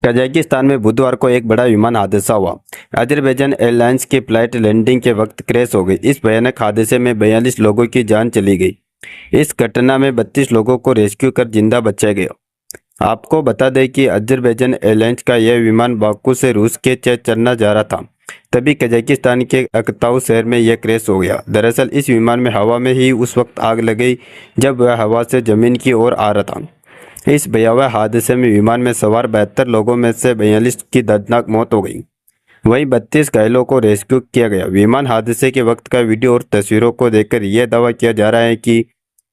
Kazakhstan में बुधवार को एक बड़ा विमान हादसा हुआ। अजरबैजान एयरलाइंस की फ्लाइट लैंडिंग के वक्त क्रैश हो गई। इस भयानक हादसे में 42 लोगों की जान चली गई। इस घटना में 32 लोगों को रेस्क्यू कर जिंदा बचाया गया। आपको बता दें कि अजरबैजान एयरलाइंस का यह विमान बाकू से रूस के चलना जा रहा था, तभी कजाकिस्तान के अकताउ शहर में यह क्रैश हो गया। दरअसल इस विमान में हवा में ही उस वक्त आग लग गई जब वह हवा से जमीन की ओर आ रहा था। इस भयावह हादसे में विमान में सवार 72 लोगों में से 42 की दर्दनाक मौत हो गई। वहीं 32 घायलों को रेस्क्यू किया गया। विमान हादसे के वक्त का वीडियो और तस्वीरों को देखकर यह दावा किया जा रहा है कि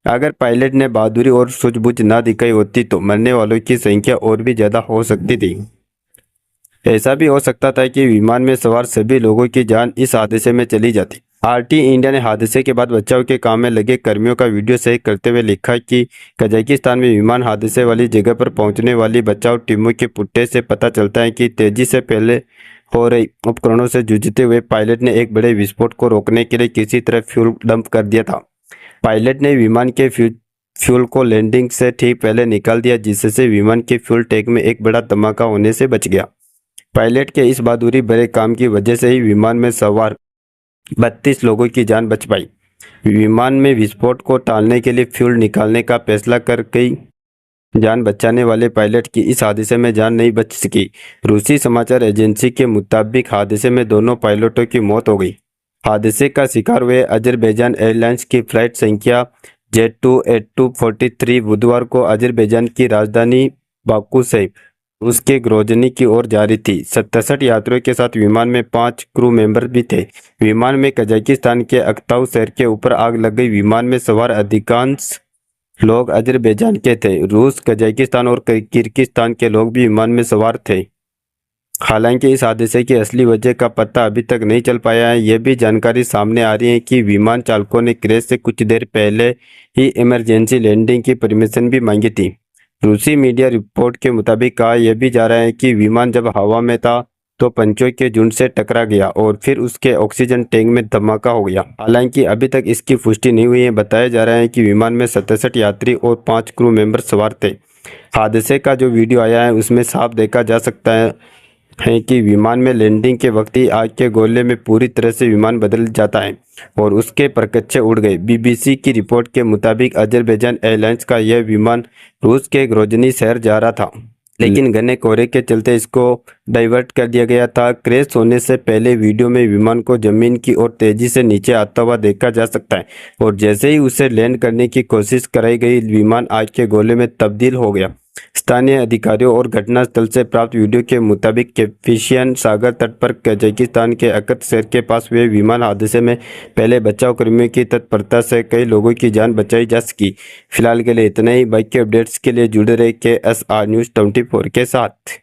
अगर पायलट ने बहादुरी और सूझबूझ ना दिखाई होती तो मरने वालों की संख्या और भी ज्यादा हो सकती थी। ऐसा भी हो सकता था कि विमान में सवार सभी लोगों की जान इस हादसे में चली जाती। आरटी इंडिया ने हादसे के बाद बचाव के काम में लगे कर्मियों का वीडियो शेयर करते हुए लिखा कि कजाकिस्तान में विमान हादसे वाली जगह पर पहुंचने वाली बचाव टीमों के फुटेज से पता चलता है कि तेजी से पहले हो रही उपकरणों से जूझते हुए पायलट ने एक बड़े विस्फोट को रोकने के लिए किसी तरह फ्यूल डंप कर दिया था। पायलट ने विमान के फ्यूल को लैंडिंग से ठीक पहले निकाल दिया, जिससे विमान के फ्यूल टैंक में एक बड़ा धमाका होने से बच गया। पायलट के इस बहादुरी भरे काम की वजह से ही विमान में सवार 32 लोगों की जान बच पाई। विमान में विस्फोट को टालने के लिए फ्यूल निकालने का फैसला कर कई जान बचाने वाले पायलट की इस हादसे में जान नहीं बच सकी। रूसी समाचार एजेंसी के मुताबिक हादसे में दोनों पायलटों की मौत हो गई। हादसे का शिकार हुए अजरबैजान एयरलाइंस की फ्लाइट संख्या Z28243 बुधवार को अजरबैजान की राजधानी बाकू से उसके ग्रोजनी की ओर जा रही थी। 67 यात्रियों के साथ विमान में 5 क्रू मेंबर भी थे। विमान में कजाकिस्तान के अकताउ शहर के ऊपर आग लग गई। विमान में सवार अधिकांश लोग अजरबैजान के थे। रूस, कजाकिस्तान और किर्गिस्तान के लोग भी विमान में सवार थे। हालांकि इस हादसे की असली वजह का पता अभी तक नहीं चल पाया है। यह भी जानकारी सामने आ रही है कि विमान चालकों ने क्रैश से कुछ देर पहले ही इमरजेंसी लैंडिंग की परमिशन भी मांगी थी। रूसी मीडिया रिपोर्ट के मुताबिक कहा यह भी जा रहा है कि विमान जब हवा में था तो पंचों के झुंड से टकरा गया और फिर उसके ऑक्सीजन टैंक में धमाका हो गया। हालांकि अभी तक इसकी पुष्टि नहीं हुई है। बताया जा रहा है कि विमान में 67 यात्री और 5 क्रू मेंबर सवार थे। हादसे का जो वीडियो आया है उसमें साफ देखा जा सकता है कि विमान में लैंडिंग के वक्त ही आग के गोले में पूरी तरह से विमान बदल जाता है और उसके परकच्चे उड़ गए। बीबीसी की रिपोर्ट के मुताबिक अजरबैजान एयरलाइंस का यह विमान रूस के ग्रोजनी शहर जा रहा था, लेकिन घने कोहरे के चलते इसको डाइवर्ट कर दिया गया था। क्रैश होने से पहले वीडियो में विमान को जमीन की ओर तेजी से नीचे आता हुआ देखा जा सकता है और जैसे ही उसे लैंड करने की कोशिश कराई गई, विमान आग के गोले में तब्दील हो गया। स्थानीय अधिकारियों और घटनास्थल से प्राप्त वीडियो के मुताबिक कैस्पियन सागर तट पर कजाकिस्तान के अकत शहर के पास हुए विमान हादसे में पहले बचाव कर्मियों की तत्परता से कई लोगों की जान बचाई जा सकी। फिलहाल के लिए इतना ही। बाकी अपडेट्स के लिए जुड़े रहे KSR News 24 के साथ।